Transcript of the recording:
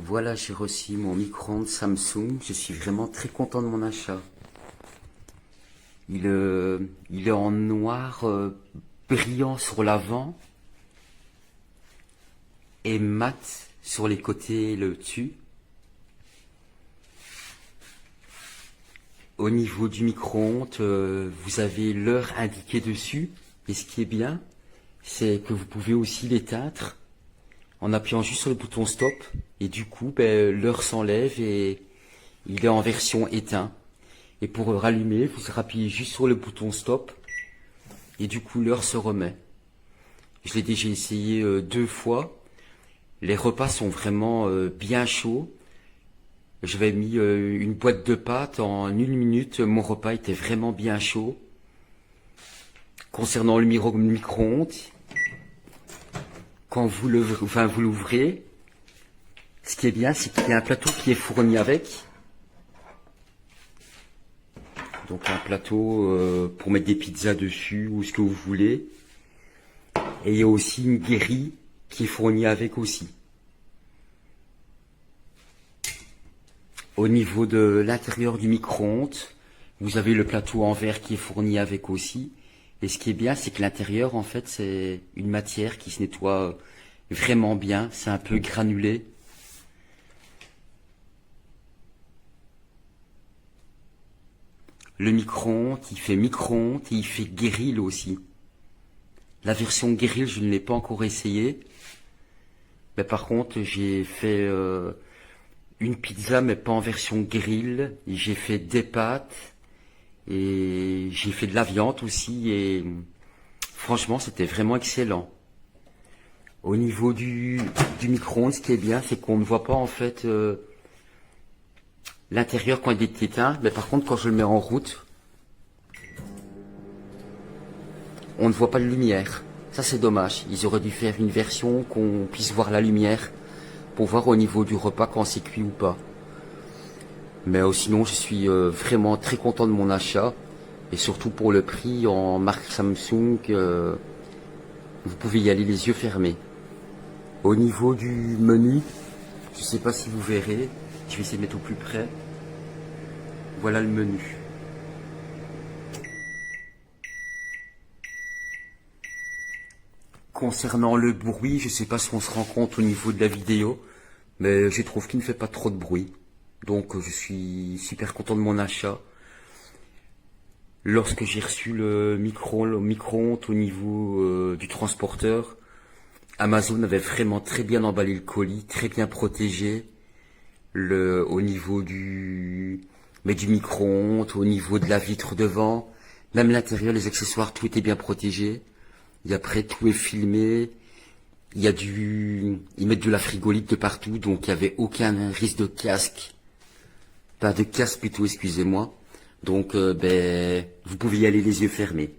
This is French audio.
Voilà, j'ai reçu mon micro-ondes Samsung. Je suis vraiment très content de mon achat. Il est en noir brillant sur l'avant et mat sur les côtés et le dessus. Au niveau du micro-ondes, vous avez l'heure indiquée dessus. Et ce qui est bien, c'est que vous pouvez aussi l'éteindre en appuyant juste sur le bouton stop. Et du coup, l'heure s'enlève et il est en version éteint. Et pour rallumer, vous appuyez juste sur le bouton stop. Et du coup, l'heure se remet. Je l'ai déjà essayé 2 fois. Les repas sont vraiment bien chauds. J'avais mis une boîte de pâtes en 1 minute. Mon repas était vraiment bien chaud. Concernant le micro-ondes, quand vous l'ouvrez, ce qui est bien, c'est qu'il y a un plateau qui est fourni avec. Donc un plateau pour mettre des pizzas dessus ou ce que vous voulez. Et il y a aussi une guérie qui est fournie avec aussi. Au niveau de l'intérieur du micro-ondes, vous avez le plateau en verre qui est fourni avec aussi. Et ce qui est bien, c'est que l'intérieur, en fait, c'est une matière qui se nettoie vraiment bien. C'est un peu granulé. Le micro-ondes, il fait micro-ondes et il fait grill aussi. La version grill, je ne l'ai pas encore essayé. Mais par contre, j'ai fait une pizza, mais pas en version grill. J'ai fait des pâtes et j'ai fait de la viande aussi. Et franchement, c'était vraiment excellent. Au niveau du micro-ondes, ce qui est bien, c'est qu'on ne voit pas en fait l'intérieur quand il est éteint. Mais par contre, quand je le mets en route, on ne voit pas de lumière. Ça, c'est dommage. Ils auraient dû faire une version qu'on puisse voir la lumière pour voir au niveau du repas quand c'est cuit ou pas. Mais sinon, je suis vraiment très content de mon achat. Et surtout pour le prix en marque Samsung, vous pouvez y aller les yeux fermés. Au niveau du menu, je ne sais pas si vous verrez. Je vais essayer de mettre au plus près. Voilà le menu. Concernant le bruit, je ne sais pas si on se rend compte au niveau de la vidéo, mais je trouve qu'il ne fait pas trop de bruit. Donc je suis super content de mon achat. Lorsque j'ai reçu le micro-ondes au niveau du transporteur, Amazon avait vraiment très bien emballé le colis, très bien protégé. Au niveau du micro-ondes, au niveau de la vitre devant, même l'intérieur, les accessoires, tout était bien protégé. Et après, tout est filmé. Ils mettent de la frigolite de partout, donc il n'y avait aucun risque de casque. Pas de casse plutôt, excusez-moi. Donc, vous pouvez y aller les yeux fermés.